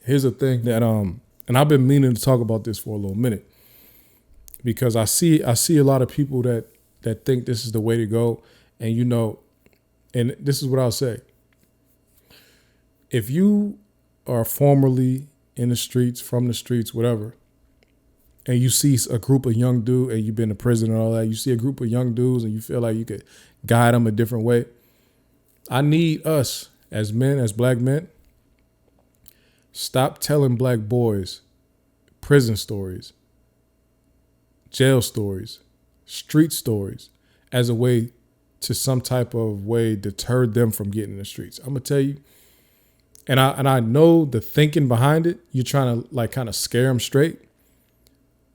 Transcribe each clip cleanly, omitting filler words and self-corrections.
Here's a thing that and I've been meaning to talk about this for a little minute because I see a lot of people that think this is the way to go, and and this is what I'll say. If you are formerly in the streets, from the streets, whatever, and you see a group of young dudes, and you've been to prison and all that, you see a group of young dudes and you feel like you could guide them a different way. I need us as men, as black men, stop telling black boys prison stories, jail stories, street stories as a way to some type of way deter them from getting in the streets. I'm gonna tell you, and I know the thinking behind it. You're trying to like kind of scare them straight.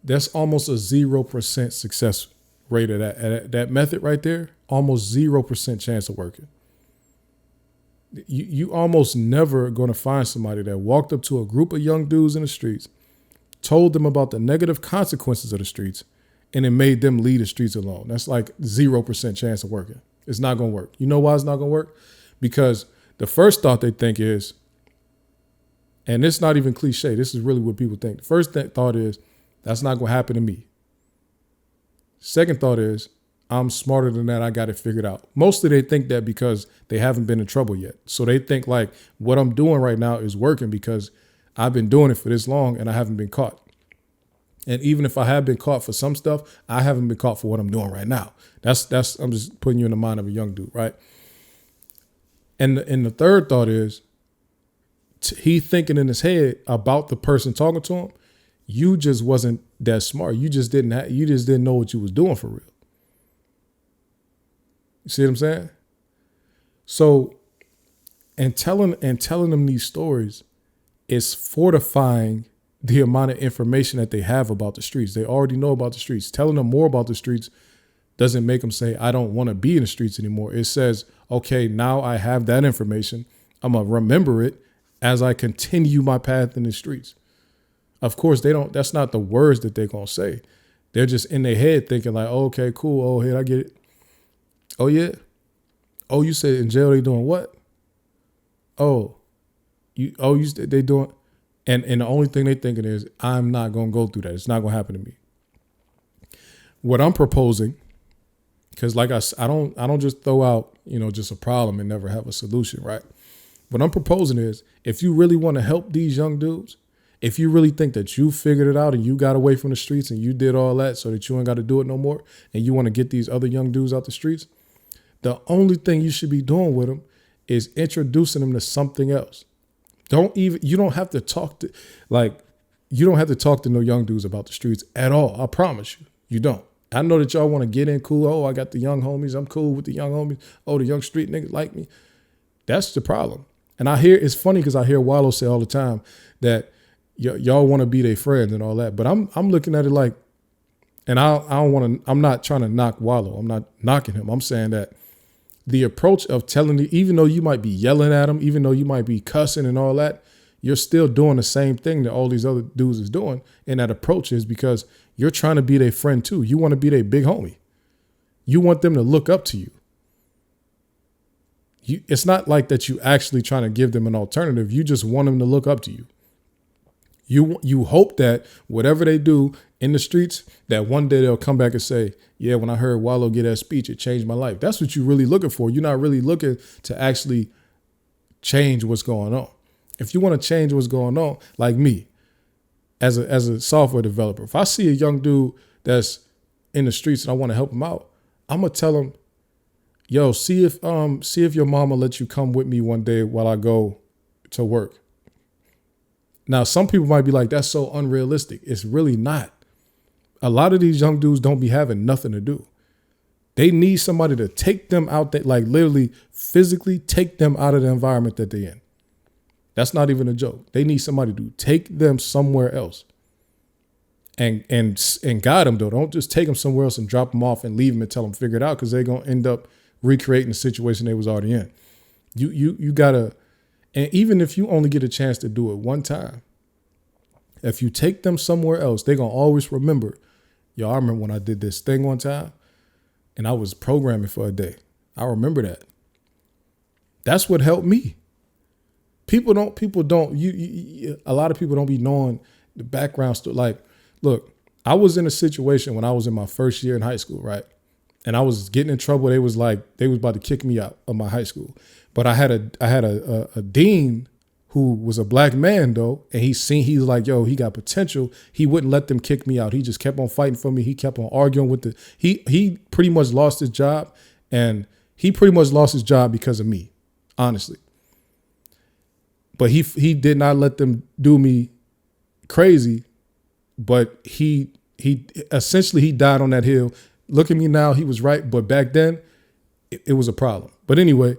That's almost a 0% success rate of that method right there. Almost 0% chance of working. You almost never going to find somebody that walked up to a group of young dudes in the streets, told them about the negative consequences of the streets, and it made them leave the streets alone. That's like 0% chance of working. It's not going to work. You know why it's not going to work? Because the first thought they think is, and it's not even cliche, this is really what people think. The first thought is, that's not going to happen to me. Second thought is, I'm smarter than that. I got it figured out. Mostly they think that because they haven't been in trouble yet. So they think like what I'm doing right now is working because I've been doing it for this long and I haven't been caught. And even if I have been caught for some stuff, I haven't been caught for what I'm doing right now. That's I'm just putting you in the mind of a young dude, right? And the third thought is he thinking in his head about the person talking to him. You just wasn't that smart. You just didn't know what you was doing for real. You see what I'm saying? So, and telling them these stories is fortifying the amount of information that they have about the streets. They already know about the streets. Telling them more about the streets doesn't make them say, I don't want to be in the streets anymore. It says, okay, now I have that information. I'm going to remember it as I continue my path in the streets. Of course, that's not the words that they're going to say. They're just in their head thinking like, oh, okay, cool. Oh, here, I get it. Oh, yeah. Oh, you said in jail they doing what? They doing, and the only thing they thinking is, I'm not going to go through that. It's not going to happen to me. What I'm proposing, because like I don't just throw out, just a problem and never have a solution, right? What I'm proposing is, if you really want to help these young dudes, if you really think that you figured it out and you got away from the streets and you did all that so that you ain't got to do it no more, and you want to get these other young dudes out the streets, the only thing you should be doing with them is introducing them to something else. You don't have to talk to no young dudes about the streets at all. I promise you, you don't. I know that y'all want to get in cool. Oh, I got the young homies. I'm cool with the young homies. Oh, the young street niggas like me. That's the problem. And it's funny because I hear Wallow say all the time that y'all want to be their friends and all that. But I'm looking at it like, and I'm not trying to knock Wallow. I'm not knocking him. I'm saying that the approach of telling you, even though you might be yelling at him, even though you might be cussing and all that, you're still doing the same thing that all these other dudes is doing. And that approach is because you're trying to be their friend too. You want to be their big homie. You want them to look up to you. It's not like that you actually trying to give them an alternative. You just want them to look up to you. You hope that whatever they do in the streets, that one day they'll come back and say, yeah, when I heard Wallow get that speech, it changed my life. That's what you're really looking for. You're not really looking to actually change what's going on. If you want to change what's going on, like me, as a software developer, if I see a young dude that's in the streets and I want to help him out, I'm gonna tell him, yo, see if your mama lets you come with me one day while I go to work. Now, some people might be like, that's so unrealistic. It's really not. A lot of these young dudes don't be having nothing to do. They need somebody to take them out there, like literally physically take them out of the environment that they're in. That's not even a joke. They need somebody to take them somewhere else and guide them, though. Don't just take them somewhere else and drop them off and leave them and tell them figure it out, because they're going to end up recreating the situation they was already in. You got to. And even if you only get a chance to do it one time, if you take them somewhere else, they're going to always remember, yo, I remember when I did this thing one time and I was programming for a day. I remember that. That's what helped me. A lot of people don't be knowing the background story. Like, look, I was in a situation when I was in my first year in high school, right? And I was getting in trouble. They was about to kick me out of my high school. But I had a dean who was a black man though, and he was like, yo, he got potential. He wouldn't let them kick me out. He just kept on fighting for me. He kept on arguing with he pretty much lost his job, and he pretty much lost his job because of me, honestly. But he did not let them do me crazy, but he essentially he died on that hill. Look at me now, he was right, but back then it was a problem. But anyway,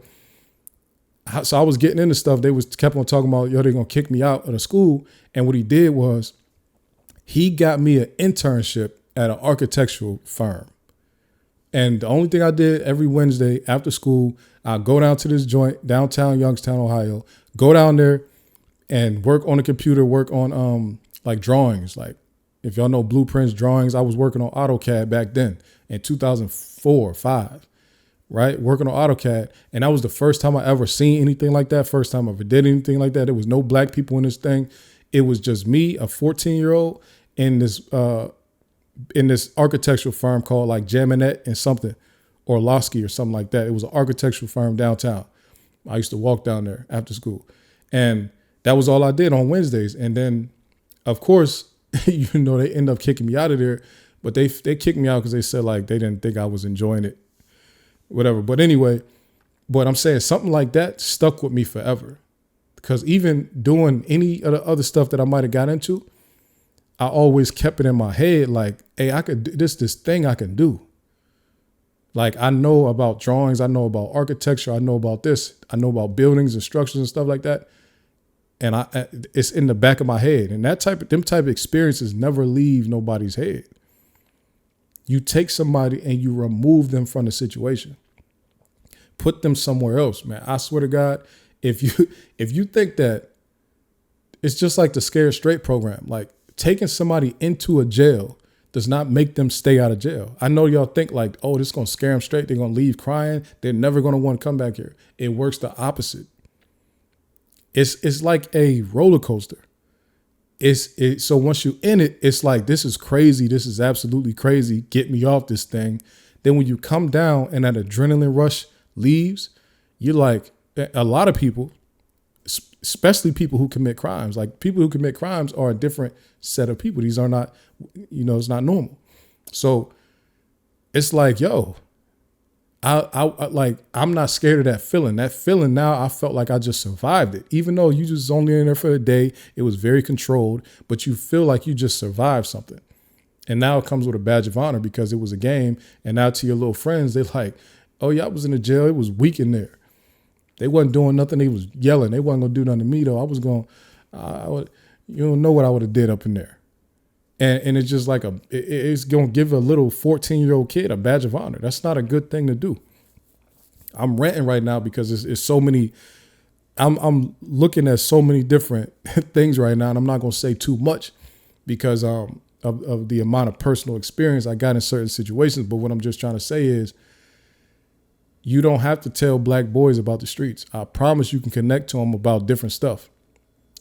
so I was getting into stuff. They kept on talking about, yo, they're gonna kick me out of the school. And what he did was he got me an internship at an architectural firm. And the only thing I did every Wednesday after school, I'd go down to this joint, downtown Youngstown, Ohio, go down there and work on the computer, work on like drawings. Like, if y'all know blueprints, drawings, I was working on AutoCAD back then in 2004 or 5. Right? Working on AutoCAD. And that was the first time I ever seen anything like that. First time I ever did anything like that. There was no black people in this thing. It was just me, a 14-year-old in this architectural firm called like Jaminet and something, or Losky or something like that. It was an architectural firm downtown. I used to walk down there after school. And that was all I did on Wednesdays. And then, of course, they end up kicking me out of there. But they kicked me out because they said like they didn't think I was enjoying it. Whatever. But anyway, but I'm saying something like that stuck with me forever, because even doing any of the other stuff that I might have got into, I always kept it in my head like, hey, I could do this thing I can do. Like, I know about drawings. I know about architecture. I know about this. I know about buildings and structures and stuff like that. And it's in the back of my head. And them type of experiences never leave nobody's head. You take somebody and you remove them from the situation. Put them somewhere else, man. I swear to God, if you think that it's just like the Scared Straight program, like taking somebody into a jail does not make them stay out of jail. I know y'all think like, oh, this is going to scare them straight. They're going to leave crying. They're never going to want to come back here. It works the opposite. It's like a roller coaster. So once you're in it, it's like, this is crazy. This is absolutely crazy. Get me off this thing. Then when you come down and that adrenaline rush leaves, you're like, a lot of people, especially people who commit crimes, like people who commit crimes are a different set of people. These are not, it's not normal. So it's like, yo, I'm not scared of that feeling. That feeling now, I felt like I just survived it. Even though you just only in there for a day, it was very controlled, but you feel like you just survived something. And now it comes with a badge of honor because it was a game. And now to your little friends, they're like, oh yeah, I was in the jail. It was weak in there. They wasn't doing nothing. They was yelling. They wasn't gonna do nothing to me though. You don't know what I would have did up in there. And it's just like it's going to give a little 14-year-old kid a badge of honor. That's not a good thing to do. I'm ranting right now because it's so many. I'm looking at so many different things right now, and I'm not going to say too much because of the amount of personal experience I got in certain situations. But what I'm just trying to say is, you don't have to tell black boys about the streets. I promise you can connect to them about different stuff.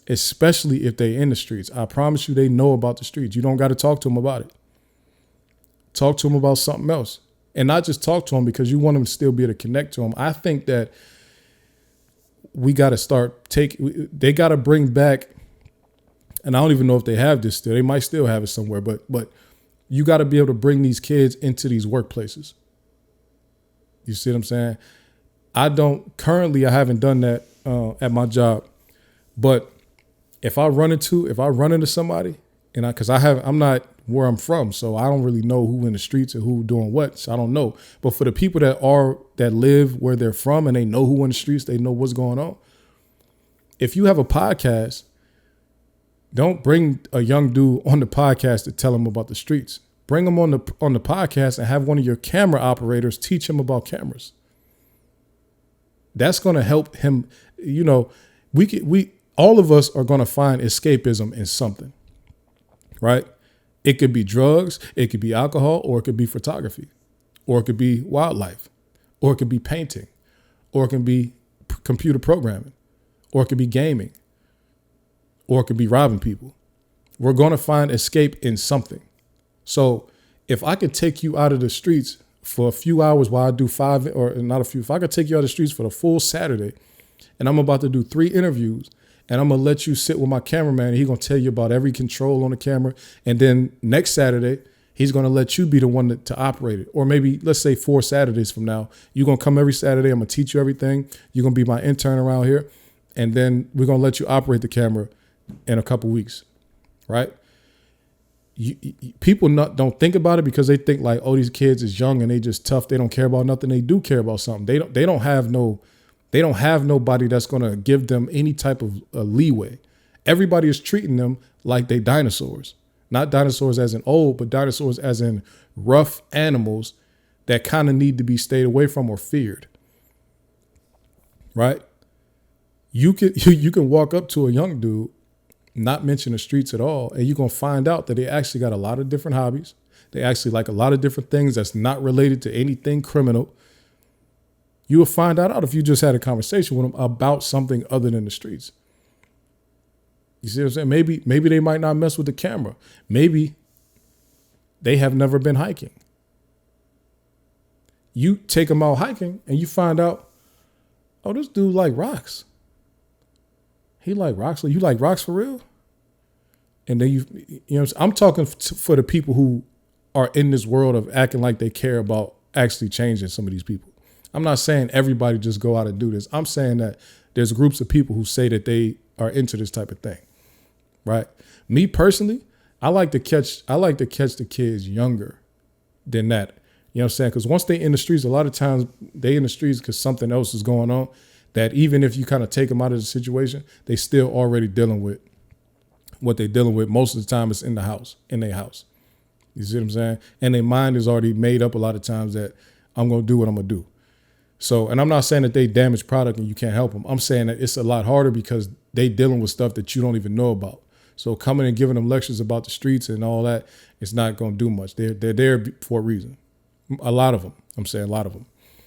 Especially if they in the streets. I promise you they know about the streets. You don't got to talk to them about it. Talk to them about something else. And not just talk to them because you want them to still be able to connect to them. I think that we got to they got to bring back, and I don't even know if they have this still. They might still have it somewhere, but you got to be able to bring these kids into these workplaces. You see what I'm saying? I haven't done that at my job, but if I run into somebody, and I'm not where I'm from, so I don't really know who in the streets or who doing what, so I don't know. But for the people that live where they're from and they know who in the streets, they know what's going on. If you have a podcast, don't bring a young dude on the podcast to tell him about the streets. Bring him on the podcast and have one of your camera operators teach him about cameras. That's going to help him. All of us are going to find escapism in something, right? It could be drugs, it could be alcohol, or it could be photography, or it could be wildlife, or it could be painting, or it can be computer programming, or it could be gaming, or it could be robbing people. We're going to find escape in something. So if I could take you out of the streets for a few hours while I do if I could take you out of the streets for the full Saturday, and I'm about to do 3 interviews, and I'm going to let you sit with my cameraman, and he's going to tell you about every control on the camera. And then next Saturday, he's going to let you be the one to operate it. Or maybe, let's say 4 Saturdays from now, you're going to come every Saturday. I'm going to teach you everything. You're going to be my intern around here. And then we're going to let you operate the camera in a couple weeks, right? People don't think about it because they think like, oh, these kids is young and they just tough. They don't care about nothing. They do care about something. They don't have nobody that's going to give them any type of leeway. Everybody is treating them like they dinosaurs. Not dinosaurs as in old, but dinosaurs as in rough animals that kind of need to be stayed away from or feared. Right? You can walk up to a young dude, not mention the streets at all, and you're going to find out that they actually got a lot of different hobbies. They actually like a lot of different things that's not related to anything criminal. You will find that out if you just had a conversation with them about something other than the streets. You see what I'm saying? Maybe they might not mess with the camera. Maybe they have never been hiking. You take them out hiking and you find out, oh, this dude like rocks. He like rocks. You like rocks for real? And then I'm talking for the people who are in this world of acting like they care about actually changing some of these people. I'm not saying everybody just go out and do this. I'm saying that there's groups of people who say that they are into this type of thing, right? Me personally, I like to catch the kids younger than that. You know what I'm saying? Because once they in the streets, a lot of times they in the streets because something else is going on that even if you kind of take them out of the situation, they still already dealing with what they're dealing with. Most of the time it's in their house. You see what I'm saying? And their mind is already made up a lot of times that I'm going to do what I'm going to do. So, and I'm not saying that they damage product and you can't help them. I'm saying that it's a lot harder because they dealing with stuff that you don't even know about. So coming and giving them lectures about the streets and all that, it's not going to do much. They're there for a reason. A lot of them. I'm saying a lot of them.